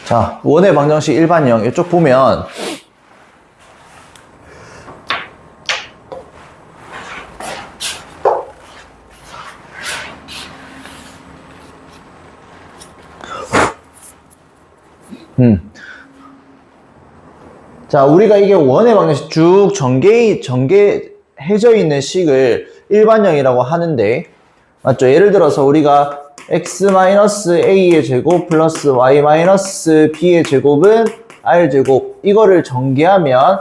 자, 원의 방정식 일반형 이쪽 보면 자, 우리가 이게 원의 방정식 쭉 전개해져 있는 식을 일반형이라고 하는데, 맞죠? 예를 들어서 우리가 x-a의 제곱 플러스 y-b의 제곱은 r제곱, 이거를 전개하면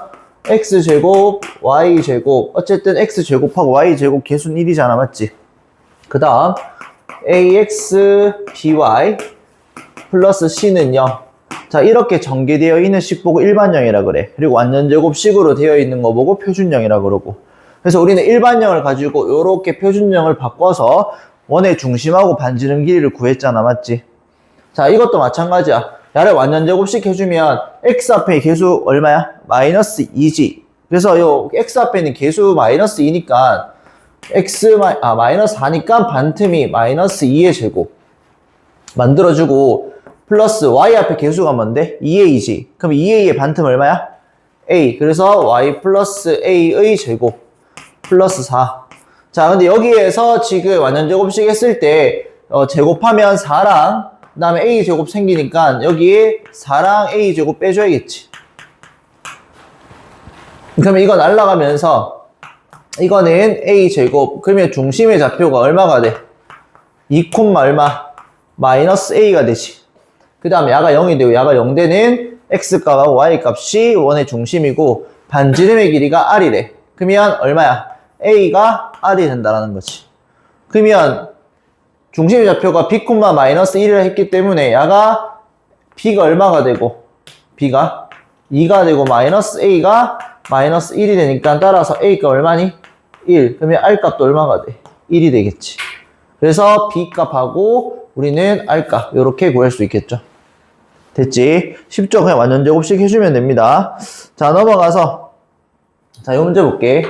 x제곱, y제곱, 어쨌든 x제곱하고 y제곱 개수는 1이잖아, 맞지? 그 다음 ax, by 플러스 c는 0. 자, 이렇게 전개되어 있는 식 보고 일반형이라 그래. 그리고 완전제곱식으로 되어 있는 거 보고 표준형이라 그러고. 그래서 우리는 일반형을 가지고 이렇게 표준형을 바꿔서 원의 중심하고 반지름 길이를 구했잖아, 맞지? 자, 이것도 마찬가지야. 야를 완전제곱식 해주면 x 앞에 개수 얼마야? 마이너스 2지. 그래서 요 x 앞에 있는 개수 마이너스 2니까 마이너스 4니까 반틈이 마이너스 2의 제곱 만들어주고, 플러스 y 앞에 개수가 뭔데? 2a지. 그럼 2a의 반틈 얼마야? a. 그래서 y 플러스 a의 제곱 플러스 4. 자, 근데 여기에서 지금 완전제곱식 했을 때 제곱하면 4랑 그 다음에 a 제곱 생기니까 여기에 4랑 a 제곱 빼줘야겠지. 그러면 이거 날라가면서 이거는 a 제곱. 그러면 중심의 좌표가 얼마가 돼? 2, 얼마? 마이너스 a가 되지. 그 다음에 야가 0이 되고 야가 0되는 x값하고 y값이 원의 중심이고 반지름의 길이가 r이래. 그러면 얼마야? a가 r이 된다라는 거지. 그러면 중심의 좌표가 b, 마이너스 1이라 했기 때문에 야가 b가 얼마가 되고 b가 2가 되고 마이너스 a가 마이너스 1이 되니까 따라서 a가 얼마니? 1. 그러면 r값도 얼마가 돼? 1이 되겠지. 그래서 b값하고 우리는 r값 이렇게 구할 수 있겠죠. 됐지? 쉽죠? 그냥 완전제곱식 해주면 됩니다. 자, 넘어가서 자, 이 문제 볼게.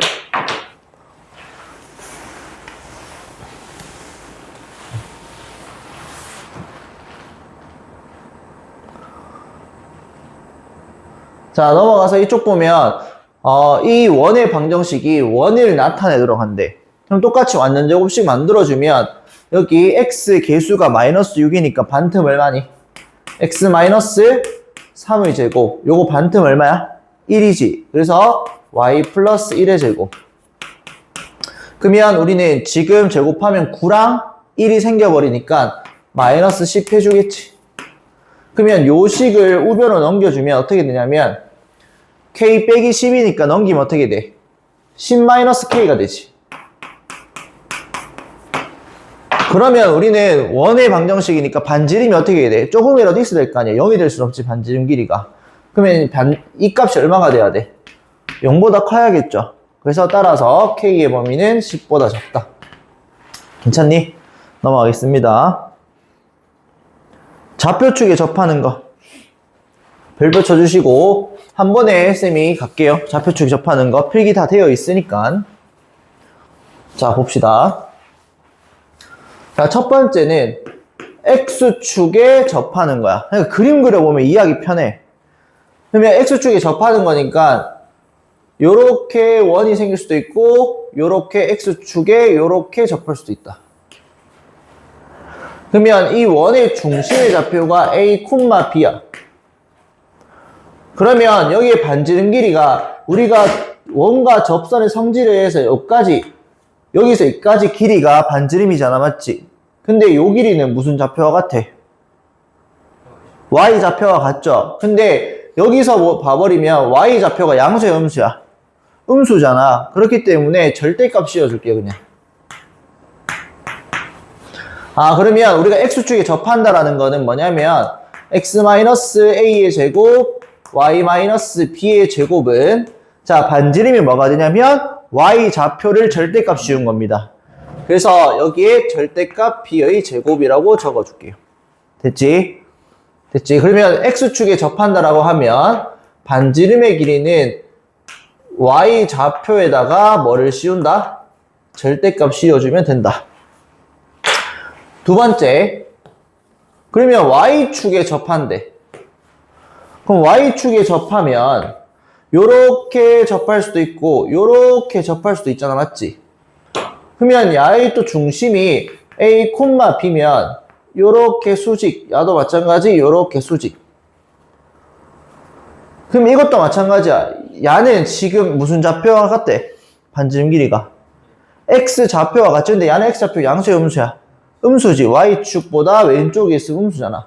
자, 넘어가서 이쪽 보면 이 원의 방정식이 원을 나타내도록 한대. 그럼 똑같이 완전제곱식 만들어주면 여기 x 개수가 마이너스 6이니까 반틈 얼마니? x 마이너스 3의 제곱. 요거 반틈 얼마야? 1이지. 그래서 y 플러스 1의 제곱. 그러면 우리는 지금 제곱하면 9랑 1이 생겨버리니까 마이너스 10 해주겠지. 그러면 요 식을 우변으로 넘겨주면 어떻게 되냐면 k 빼기 10이니까 넘기면 어떻게 돼? 10 마이너스 k가 되지. 그러면 우리는 원의 방정식이니까 반지름이 어떻게 돼? 조금이라도 있어야 될 거 아니야. 0이 될 수 없지, 반지름 길이가. 그러면 이 값이 얼마가 돼야 돼? 0보다 커야겠죠. 그래서 따라서 k의 범위는 10보다 작다. 괜찮니? 넘어가겠습니다. 좌표축에 접하는 거 별표 쳐주시고 한 번에 쌤이 갈게요. 좌표축에 접하는 거 필기 다 되어 있으니까. 자, 봅시다. 자, 첫 번째는 X축에 접하는 거야. 그러니까 그림 그려보면 이해하기 편해. 그러면 X축에 접하는 거니까 요렇게 원이 생길 수도 있고 요렇게 X축에 요렇게 접할 수도 있다. 그러면 이 원의 중심의 좌표가 A, B야. 그러면 여기에 반지름 길이가 우리가 원과 접선의 성질에 의해서 여기서 여기까지 길이가 반지름이잖아, 맞지? 근데 요 길이는 무슨 좌표와 같아? y 좌표와 같죠? 근데 여기서 뭐 봐버리면 y 좌표가 양수야, 음수야? 음수잖아. 그렇기 때문에 절대값 씌워줄게요, 그냥. 그러면 우리가 x축에 접한다라는 거는 뭐냐면 x-a의 제곱, y-b의 제곱은 자, 반지름이 뭐가 되냐면 y 좌표를 절대값 씌운 겁니다. 그래서 여기에 절대값 b의 제곱이라고 적어줄게요. 됐지? 됐지? 그러면 x축에 접한다라고 하면 반지름의 길이는 y 좌표에다가 뭐를 씌운다? 절대값 씌워주면 된다. 두 번째, 그러면 y축에 접한대. 그럼 y축에 접하면 요렇게 접할 수도 있고 요렇게 접할 수도 있잖아. 맞지? 그러면 야의 또 중심이 A, B면 요렇게 수직, 야도 마찬가지 요렇게 수직. 그럼 이것도 마찬가지야. 야는 지금 무슨 좌표와 같대? 반지름 길이가 X 좌표와 같지? 근데 야는 X 좌표 양수야 음수야? 음수지. Y축보다 왼쪽에 있으면 음수잖아.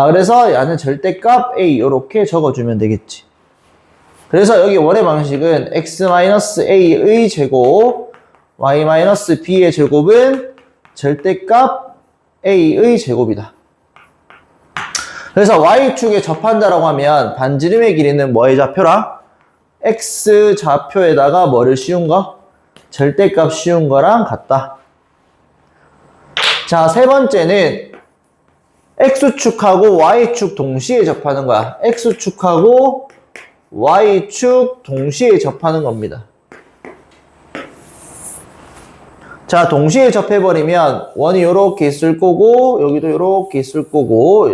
그래서 야는 절대값 A 요렇게 적어주면 되겠지. 그래서 여기 원의 방식은 X-A의 제곱 Y-B의 제곱은 절대값 A의 제곱이다. 그래서 Y축에 접한다라고 하면 반지름의 길이는 뭐의 좌표랑? X 좌표에다가 뭐를 씌운 거? 절대값 씌운 거랑 같다. 자, 세 번째는 X축하고 Y축 동시에 접하는 거야. X축하고 Y축 동시에 접하는 겁니다. 자, 동시에 접해버리면 원이 요렇게 있을 거고 여기도 요렇게 있을 거고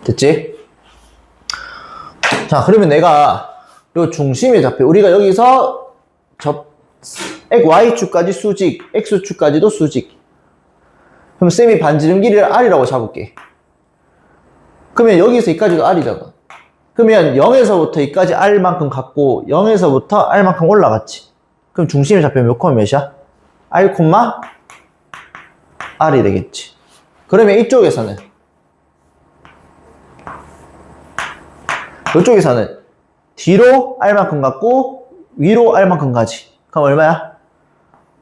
됐지? 자, 그러면 내가 요 중심의 좌표 우리가 여기서 Y축까지 수직, X축까지도 수직. 그럼 쌤이 반지름 길이를 R이라고 잡을게. 그러면 여기서 여기까지도 R이잖아. 그러면 0에서부터 여기까지 R만큼 갖고 0에서부터 R만큼 올라갔지. 그럼 중심의 좌표 몇 콤마 몇이야? R, R이 되겠지. 그러면 이쪽에서는 뒤로 R만큼 갖고 위로 R만큼 가지. 그럼 얼마야?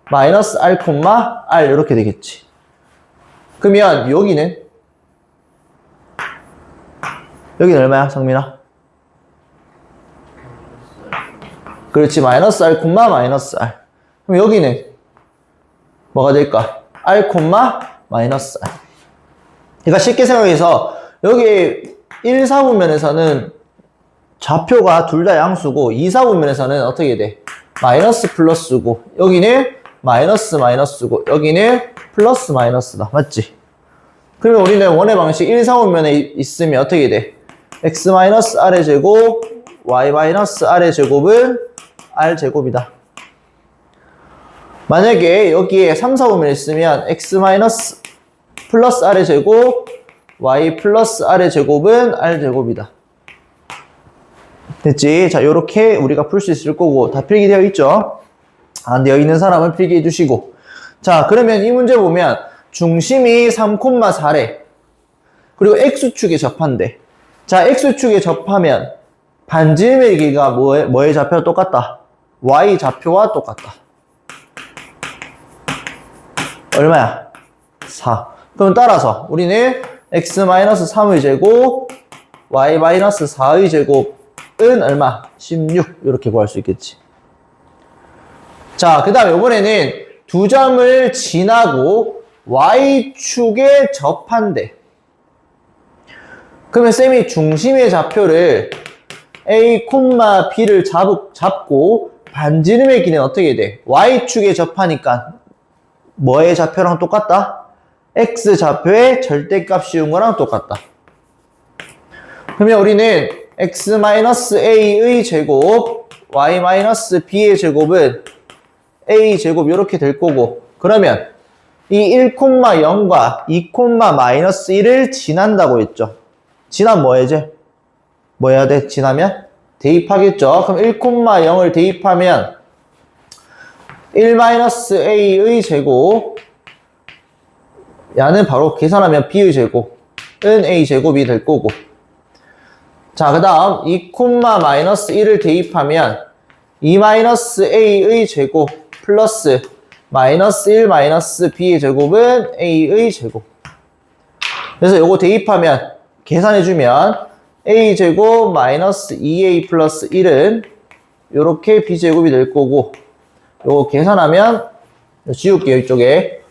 마이너스 R, R 이렇게 되겠지. 그러면 여기는 얼마야, 성민아? 그렇지, 마이너스 R, 마이너스 R. 그럼 여기는 뭐가 될까? R, 마이너스 R. 그러니까 쉽게 생각해서 여기 1, 4분면에서는 좌표가 둘 다 양수고 2, 4분면에서는 어떻게 돼? 마이너스 플러스고 여기는 마이너스고 여기는 플러스 마이너스다. 맞지? 그러면 우리는 원의 방식 1, 4분면에 있으면 어떻게 돼? x-r의 제곱 y-r의 제곱은 r제곱이다. 만약에 여기에 3, 4분면에 있으면 x- 플러스 r의 제곱 y 플러스 r의 제곱은 r제곱이다. 됐지? 자, 요렇게 우리가 풀 수 있을 거고 다 필기되어 있죠? 안 되어 있는 사람은 필기해 주시고. 자, 그러면 이 문제 보면 중심이 3,4래. 그리고 X축에 접한대. 자, X축에 접하면 반지름의 길이가 뭐의 좌표와 똑같다? Y 좌표와 똑같다. 얼마야? 4. 그럼 따라서 우리는 X-3의 제곱 Y-4의 제곱은 얼마? 16 이렇게 구할 수 있겠지. 자, 그 다음 이번에는 두 점을 지나고 Y축에 접한대. 그러면 쌤이 중심의 좌표를 A, B를 잡고 반지름의 길이는 어떻게 돼? Y축에 접하니까 뭐의 좌표랑 똑같다? X 좌표의 절대값 씌운 거랑 똑같다. 그러면 우리는 X-A의 제곱 Y-B의 제곱은 A 제곱 이렇게 될 거고, 그러면 이 1,0과 2,-1을 지난다고 했죠. 지나면 뭐 해야지? 뭐 해야 돼? 지나면? 대입하겠죠. 그럼 1,0을 대입하면 1-A의 제곱 야는 바로 계산하면 B의 제곱은 A 제곱이 될 거고, 자, 그 다음 2,-1을 대입하면 2-A의 제곱 플러스 -1 B의 제곱은 A의 제곱. 그래서 요거 대입하면 계산해주면 A 제곱 -2A 플러스 1은 요렇게 B 제곱이 될 거고, 요거 계산하면 지울게요, 이쪽에.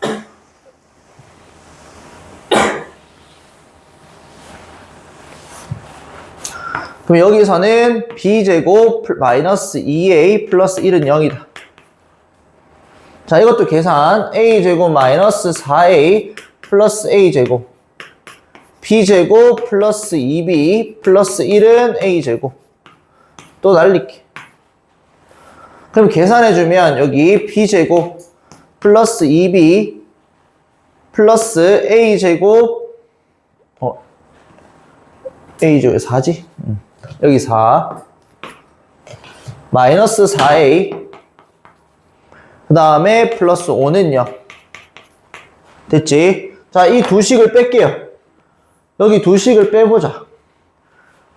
그럼 여기서는 B제곱 -2A 플러스 1은 0이다. 자, 이것도 계산. a제곱 마이너스 4a 플러스 a제곱. b제곱 플러스 2b 플러스 1은 a제곱. 또 날릴게. 그럼 계산해주면 여기 b제곱 플러스 2b 플러스 a제곱 a제곱 4지? 여기 4 마이너스 4a 그 다음에 플러스 5는 0 됐지? 자, 이 두 식을 뺄게요. 여기 두 식을 빼보자.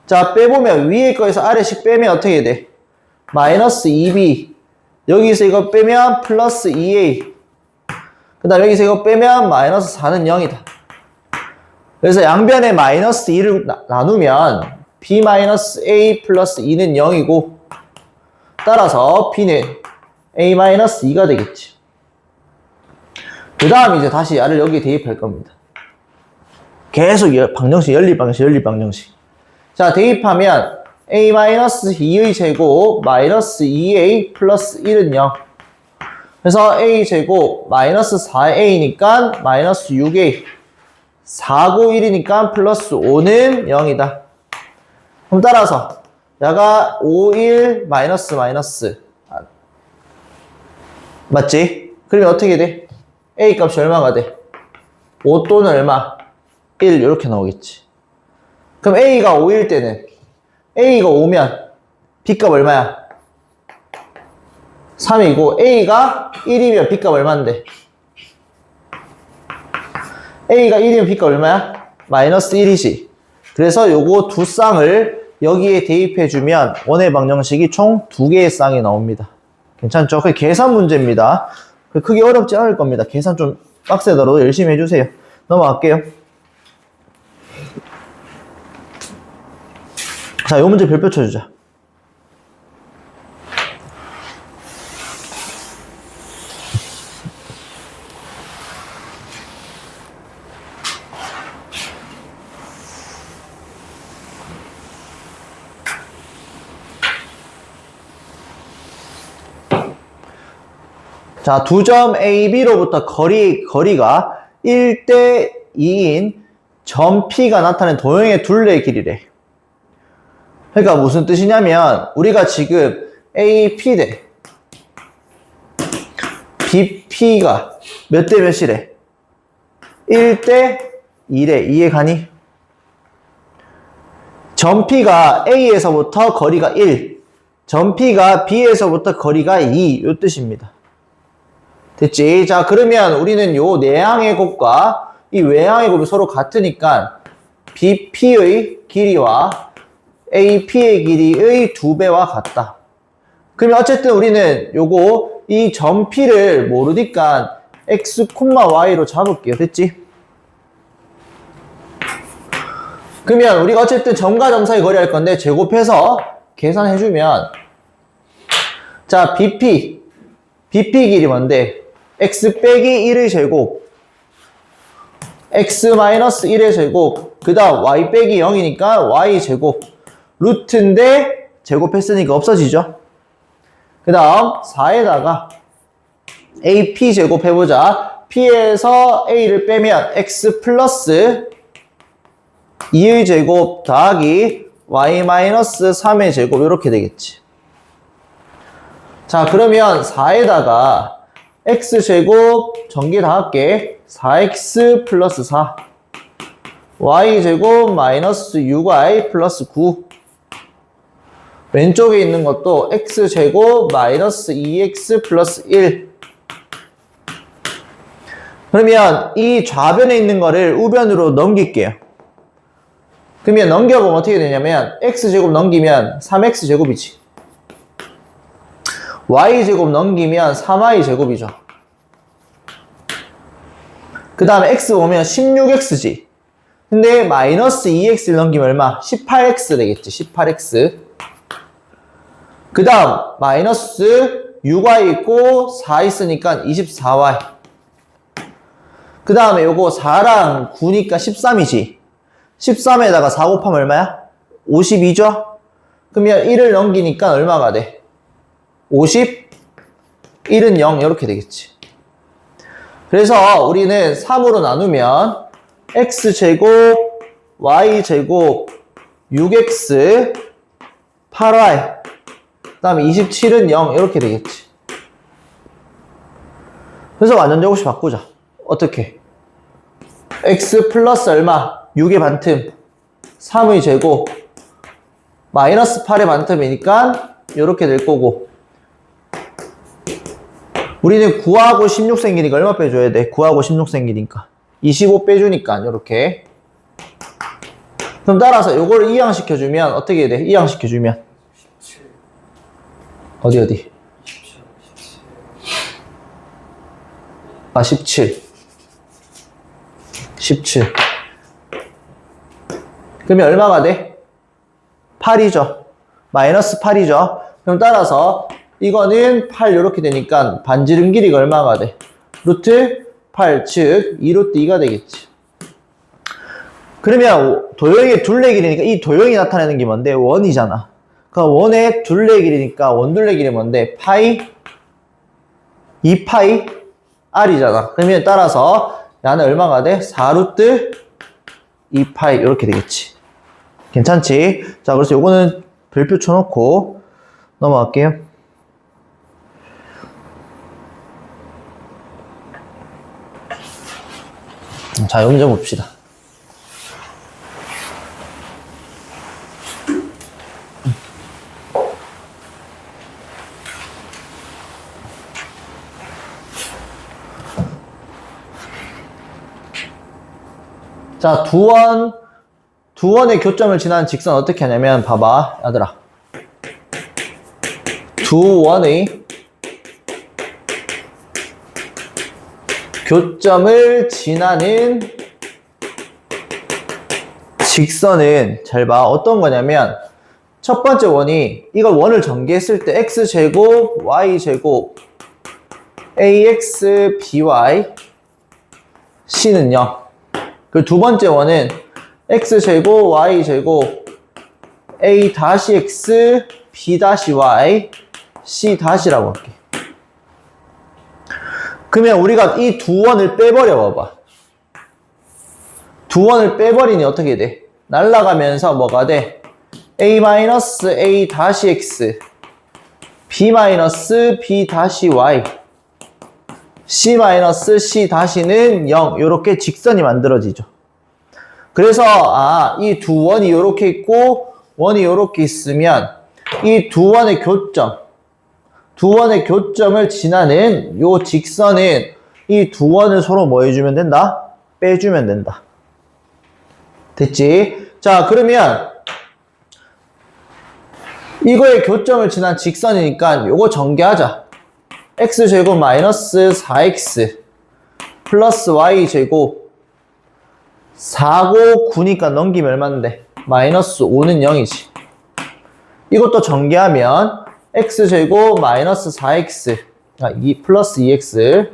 자, 빼보면 위에 거에서 아래식 빼면 어떻게 돼? 마이너스 2b 여기서 이거 빼면 플러스 2a 그 다음 여기서 이거 빼면 마이너스 4는 0이다. 그래서 양변에 마이너스 2를 나누면 b 마이너스 a 플러스 2는 0이고 따라서 b는 a 마이너스 2가 되겠지. 그 다음 이제 다시 야를 여기에 대입할 겁니다. 계속 방정식, 연립방정식, 연립방정식. 자, 대입하면 a 마이너스 2의 제곱 마이너스 2a 플러스 1은 0. 그래서 a 제곱 마이너스 4a니까 마이너스 6a 4고 1이니까 플러스 5는 0이다. 그럼 따라서 야가 5, 1 마이너스 마이너스 맞지? 그러면 어떻게 돼? a 값이 얼마가 돼? 5 또는 얼마? 1 이렇게 나오겠지. 그럼 a가 5일 때는 a가 5면 b값 얼마야? 3이고 a가 1이면 b값 얼마인데? a가 1이면 b값 얼마야? 마이너스 1이지. 그래서 요거 두 쌍을 여기에 대입해주면 원의 방정식이 총 2개의 쌍이 나옵니다. 괜찮죠? 그게 계산 문제입니다. 크게 어렵지 않을 겁니다. 계산 좀 빡세더라도 열심히 해주세요. 넘어갈게요. 자, 요 문제 별표 쳐주자. 자, 두 점 A, B로부터 거리가 1대 2인 점 P가 나타낸 도형의 둘레의 길이래. 그러니까 무슨 뜻이냐면 우리가 지금 AP 대 BP가 몇 대 몇이래? 1대 2래. 이해 가니? 점 P가 A에서부터 거리가 1, 점 P가 B에서부터 거리가 2, 요 뜻입니다. 됐지? 자, 그러면 우리는 요 내항의 곱과 이 외항의 곱이 서로 같으니까 BP의 길이와 AP의 길이의 2배와 같다. 그러면 어쨌든 우리는 요거 이 점 P를 모르니까 X, Y로 잡을게요. 됐지? 그러면 우리가 어쨌든 점과 점 사이 거리 할 건데 제곱해서 계산해주면 자, BP 길이 뭔데? x 빼기 1의 제곱 x 마이너스 1의 제곱 그 다음 y 빼기 0이니까 y 제곱 루트인데 제곱했으니까 없어지죠. 그 다음 4에다가 AP 제곱 해보자. P에서 A를 빼면 x 플러스 2의 제곱 더하기 y 마이너스 3의 제곱 이렇게 되겠지. 자, 그러면 4에다가 x제곱 전개 다 할게. 4x 플러스 4 y제곱 마이너스 6y 플러스 9 왼쪽에 있는 것도 x제곱 마이너스 2x 플러스 1 그러면 이 좌변에 있는 거를 우변으로 넘길게요. 그러면 넘겨보면 어떻게 되냐면 x제곱 넘기면 3x제곱이지 y제곱 넘기면 3y제곱이죠. 그 다음에 x 보면 16x지. 근데 마이너스 2x를 넘기면 얼마? 18x 되겠지. 18x. 그 다음 마이너스 6y 있고 4 있으니까 24y. 그 다음에 요거 4랑 9니까 13이지. 13에다가 4 곱하면 얼마야? 52죠? 그러면 1을 넘기니까 얼마가 돼? 50, 1은 0 이렇게 되겠지. 그래서 우리는 3으로 나누면 x제곱 y제곱 6x 8y 그 다음에 27은 0 이렇게 되겠지. 그래서 완전 제곱식 바꾸자. 어떻게? x 플러스 얼마? 6의 반틈 3의 제곱 마이너스 8의 반틈이니까 이렇게 될 거고, 우리는 9하고 16 생기니까 얼마 빼줘야 돼? 9하고 16 생기니까 25 빼주니까 이렇게. 그럼 따라서 요거를 이항시켜주면 어떻게 돼? 이항시켜주면 17. 어디? 17. 17. 그러면 얼마가 돼? 8이죠. 마이너스 8이죠. 그럼 따라서 이거는 8 이렇게 되니까 반지름 길이가 얼마가 돼? 루트 8, 즉 2루트 2가 되겠지. 그러면 도형의 둘레 길이니까 이 도형이 나타내는 게 뭔데? 원이잖아. 그러니까 원의 둘레 길이니까 원둘레 길이 뭔데? 파이 2파이 r이잖아. 그러면 따라서 야는 얼마가 돼? 4루트 2파이 이렇게 되겠지. 괜찮지? 자, 그래서 요거는 별표 쳐놓고 넘어갈게요. 자, 요 문제 봅시다. 자, 두 원의 교점을 지나는 직선 어떻게 하냐면, 봐봐, 얘들아. 두 원의 교점을 지나는 직선은 잘 봐. 어떤 거냐면, 첫 번째 원이, 이걸 원을 전개했을 때 x제곱, y제곱, ax, by, c는 0. 그리고 두 번째 원은 x제곱, y제곱, a 다시 x, b 다시 y, c 다시라고 할게. 그러면 우리가 이 두 원을 빼버려 봐봐. 두 원을 빼버리니 어떻게 돼? 날라가면서 뭐가 돼? a-a 다시 x, b-b 다시 y, c-c 다시는 0. 이렇게 직선이 만들어지죠. 그래서 이 두 원이 이렇게 있고 원이 이렇게 있으면 이 두 원의 교점, 두 원의 교점을 지나는 요 직선은 이 두 원을 서로 뭐 해주면 된다? 빼주면 된다. 됐지? 자, 그러면 이거의 교점을 지난 직선이니까 요거 전개하자. x제곱 마이너스 4x 플러스 y제곱 4고 9니까 넘기면 얼마인데? 마이너스 5는 0이지. 이것도 전개하면 x제곱 마이너스 4x 플러스 2x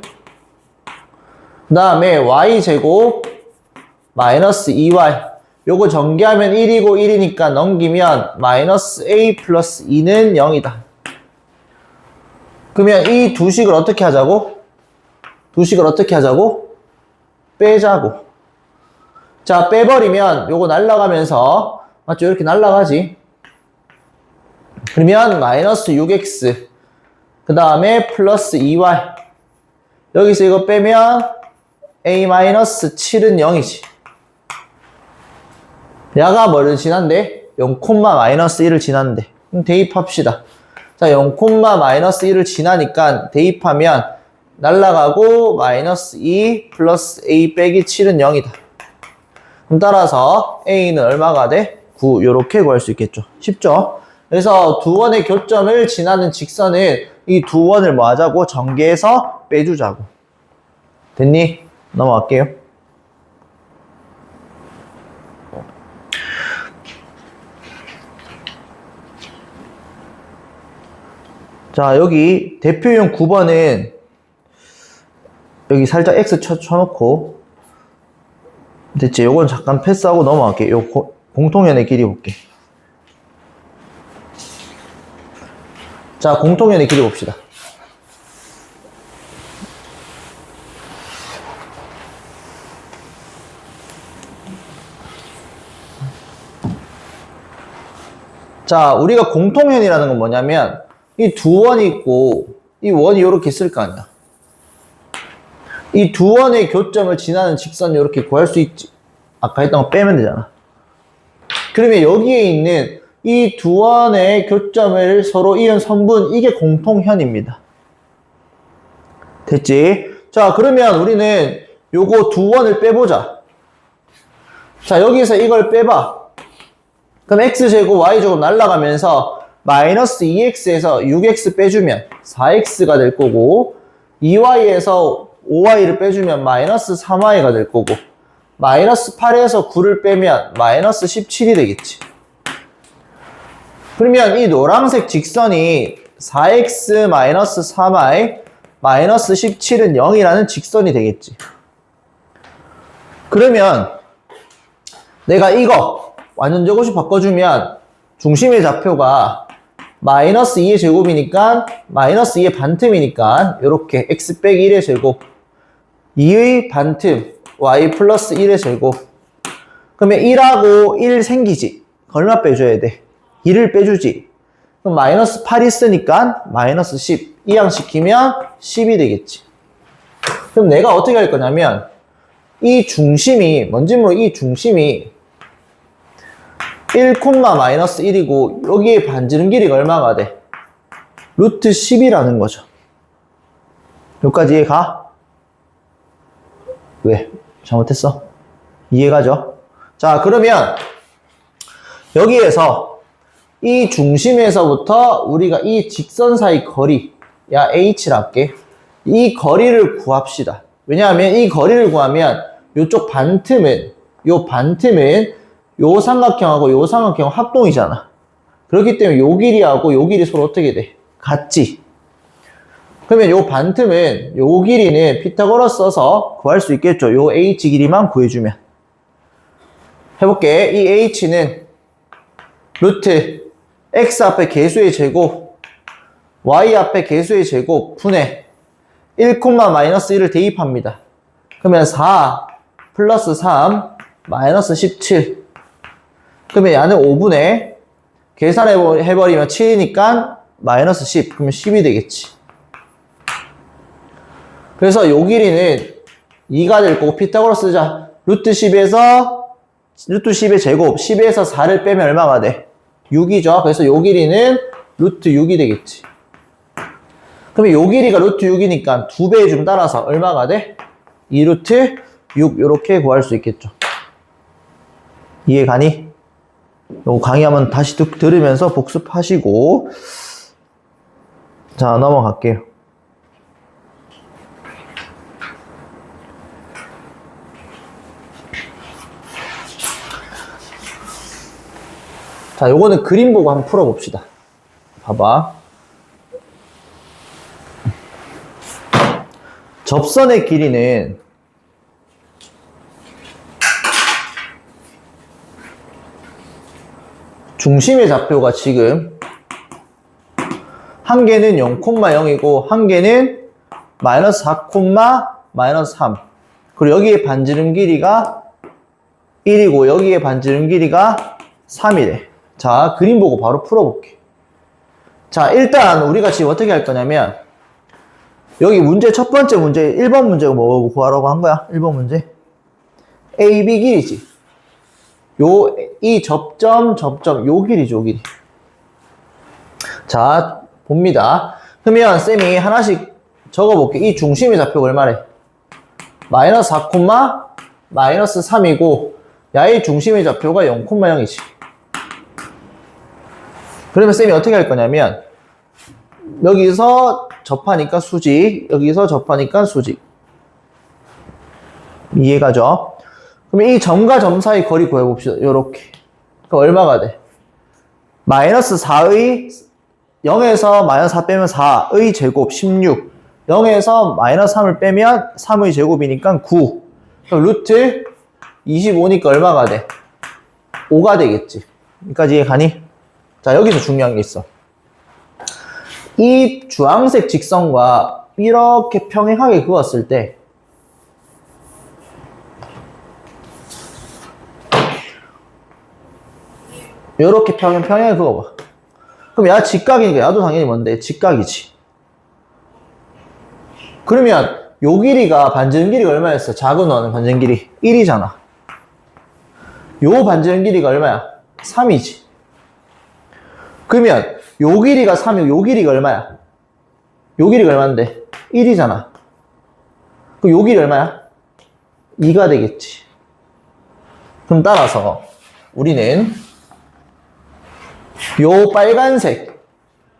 그 다음에 y제곱 마이너스 2y 요거 전개하면 1이고 1이니까 넘기면 마이너스 a 플러스 2는 0이다. 그러면 이 두 식을 어떻게 하자고? 두 식을 어떻게 하자고? 빼자고. 자, 빼버리면 요거 날라가면서 맞죠? 이렇게 날라가지. 그러면 마이너스 6x 그 다음에 플러스 2y 여기서 이거 빼면 a-7은 0이지. 야가 뭐를 지난대? 0, 마이너스 1을 지난대. 그럼 대입합시다. 자, 0, 마이너스 1을 지나니까 대입하면 날라가고 마이너스 2 플러스 a 빼기 7은 0이다. 그럼 따라서 a는 얼마가 돼? 9 요렇게 구할 수 있겠죠. 쉽죠? 그래서 두 원의 교점을 지나는 직선은 이 두 원을 뭐 하자고? 전개해서 빼주자고. 됐니? 넘어갈게요. 자, 여기 대표용 9번은 여기 살짝 X 쳐놓고 됐지? 요건 잠깐 패스하고 넘어갈게. 요 공통연의 길이 볼게. 자, 공통연의 길이 봅시다. 자, 우리가 공통현이라는 건 뭐냐면 이 두 원이 있고 이 원이 이렇게 있을 거 아니야. 이 두 원의 교점을 지나는 직선이 이렇게 구할 수 있지. 아까 했던 거 빼면 되잖아. 그러면 여기에 있는 이 두 원의 교점을 서로 이은 선분, 이게 공통현입니다. 됐지? 자, 그러면 우리는 요거 두 원을 빼보자. 자, 여기서 이걸 빼봐. 그럼 x제곱 y제곱 날라가면서 마이너스 2x에서 6x 빼주면 4x가 될 거고, 2y에서 5y를 빼주면 마이너스 3y가 될 거고, 마이너스 8에서 9를 빼면 마이너스 17이 되겠지. 그러면 이 노란색 직선이 4x 마이너스 3y 마이너스 17은 0이라는 직선이 되겠지. 그러면 내가 이거 완전 제곱식 바꿔주면 중심의 좌표가 마이너스 2의 제곱이니까 마이너스 2의 반틈이니까 이렇게 x 빼기 1의 제곱 2의 반틈 y 플러스 1의 제곱. 그러면 1하고 1 생기지. 얼마 빼줘야 돼? 2를 빼주지. 그럼 마이너스 8 있으니까 마이너스 10 이항시키면 10이 되겠지. 그럼 내가 어떻게 할 거냐면 이 중심이 뭔지 모르 이 중심이 1, 마이너스 1이고 여기에 반지름 길이가 얼마가 돼? 루트 10이라는 거죠. 여기까지 이해가? 왜? 잘못했어? 이해가죠? 자, 그러면 여기에서 이 중심에서부터 우리가 이 직선 사이 거리, 야 h라 할게. 이 거리를 구합시다. 왜냐하면 이 거리를 구하면 이쪽 반틈은 요 삼각형하고 요 삼각형 합동이잖아. 그렇기 때문에 요 길이하고 요 길이 서로 어떻게 돼? 같지? 그러면 요 반틈은 요 길이는 피타고라스 써서 구할 수 있겠죠. 요 h 길이만 구해주면. 해볼게. 이 h는 루트 x 앞에 개수의 제곱 y 앞에 개수의 제곱 분의 1, 마이너스 1을 대입합니다. 그러면 4 플러스 3 마이너스 17. 그러면 얘는 5분의 계산해버리면 7이니까 마이너스 10. 그러면 10이 되겠지. 그래서 요 길이는 2가 될 거고 피타고라스 쓰자. 루트 10의 제곱 10에서 4를 빼면 얼마가 돼? 6이죠. 그래서 요 길이는 루트 6이 되겠지. 그러면 요 길이가 루트 6이니까 2배 좀 따라서 얼마가 돼? 2루트 6 요렇게 구할 수 있겠죠. 이해 가니? 요 강의 한번 다시 들으면서 복습하시고 자 넘어갈게요. 자, 요거는 그림 보고 한번 풀어봅시다. 봐봐. 접선의 길이는 중심의 좌표가 지금 한 개는 0,0이고 한 개는 마이너스 4, 마이너스 3. 그리고 여기에 반지름 길이가 1이고 여기에 반지름 길이가 3이래. 자, 그림 보고 바로 풀어볼게. 자, 일단 우리가 지금 어떻게 할 거냐면 여기 문제 첫 번째 문제 1번 문제가 뭐 구하라고 한 거야? 1번 문제 AB 길이지. 이 접점 요 길이죠, 요 길이. 자, 봅니다. 그러면 쌤이 하나씩 적어볼게. 이 중심의 좌표가 얼마래? 마이너스 4, 마이너스 3이고 야의 중심의 좌표가 0,0이지. 그러면 쌤이 어떻게 할 거냐면 여기서 접하니까 수직, 여기서 접하니까 수직. 이해가죠? 그러면 이 점과 점 사이 거리 구해봅시다. 요렇게. 그럼 얼마가 돼? 마이너스 4의 0에서 마이너스 4 빼면 4의 제곱 16. 0에서 마이너스 3을 빼면 3의 제곱이니까 9. 그럼 루트 25니까 얼마가 돼? 5가 되겠지. 여기까지 이해가니? 자, 여기서 중요한 게 있어. 이 주황색 직선과 이렇게 평행하게 그었을 때 이렇게 평행하게 그어봐. 그럼 야 직각이니까 야도 당연히 뭔데? 직각이지. 그러면 요 길이가 반지름 길이가 얼마였어? 작은 원은 반지름 길이 1이잖아. 요 반지름 길이가 얼마야? 3이지. 그러면 요 길이가 3이고 요 길이가 얼마야? 요 길이가 얼마인데? 1이잖아. 그럼 요 길이 얼마야? 2가 되겠지. 그럼 따라서 우리는 요 빨간색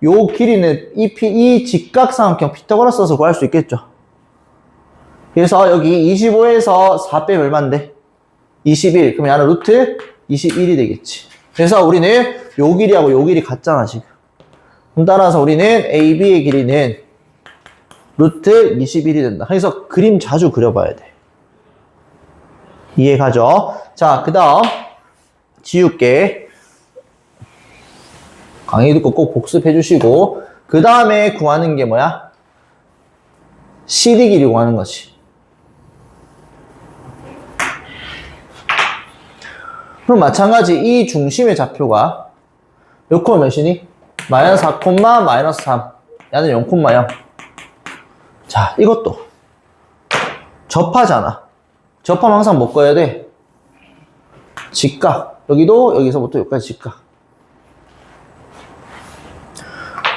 요 길이는 이 직각삼각형 피타고라스 써서 구할 수 있겠죠. 그래서 여기 25에서 4 빼면 얼마인데? 21. 그럼 얘는 루트 21이 되겠지. 그래서 우리는 요 길이하고 요 길이 같잖아 지금. 그럼 따라서 우리는 AB의 길이는 루트 21이 된다. 그래서 그림 자주 그려봐야 돼. 이해가죠? 자, 그 다음 지울게. 강의 듣고 꼭 복습해 주시고 그 다음에 구하는 게 뭐야? CD 길이 구하는 거지. 그럼 마찬가지 이 중심의 좌표가 몇 콤마 몇이니? 마이너스 4 콤마 마이너스 3 얘는 0 콤마 0. 자, 이것도 접하잖아. 접하면 항상 뭐 꺼야 돼? 직각. 여기도 여기서부터 여기까지 직각.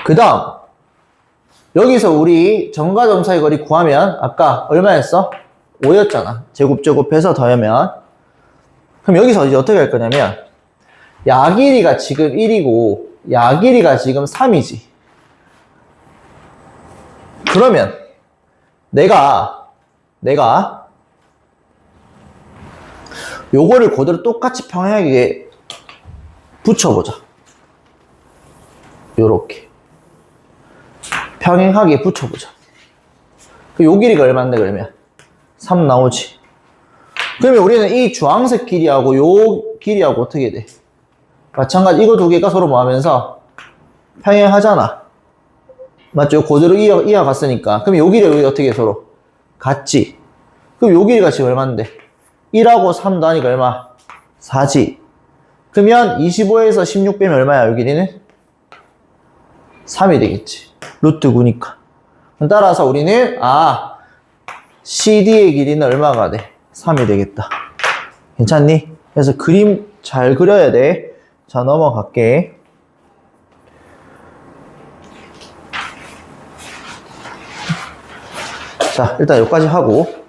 그 다음 여기서 우리 점과 점 사이 거리 구하면 아까 얼마였어? 5였잖아. 제곱해서 더하면 그럼 여기서 이제 어떻게 할 거냐면 야 길이가 지금 1이고 야 길이가 지금 3이지. 그러면 내가 요거를 그대로 똑같이 평행하게 붙여보자. 요렇게 평행하게 붙여보자. 요 길이가 얼마인데 그러면 3 나오지. 그러면 우리는 이 주황색 길이하고 요 길이하고 어떻게 돼? 마찬가지 이거 두 개가 서로 뭐 하면서 평행하잖아. 맞죠? 그대로 이어갔으니까. 그럼 요 길이 어떻게 서로 같지? 그럼 요 길이가 지금 얼마인데? 1하고 3 더하니까 얼마? 4지. 그러면 25에서 16 빼면 얼마야? 요 길이는? 3이 되겠지. 루트 9니까. 따라서 우리는 CD의 길이는 얼마가 돼? 3이 되겠다. 괜찮니? 그래서 그림 잘 그려야 돼. 자, 넘어갈게. 자, 일단 여기까지 하고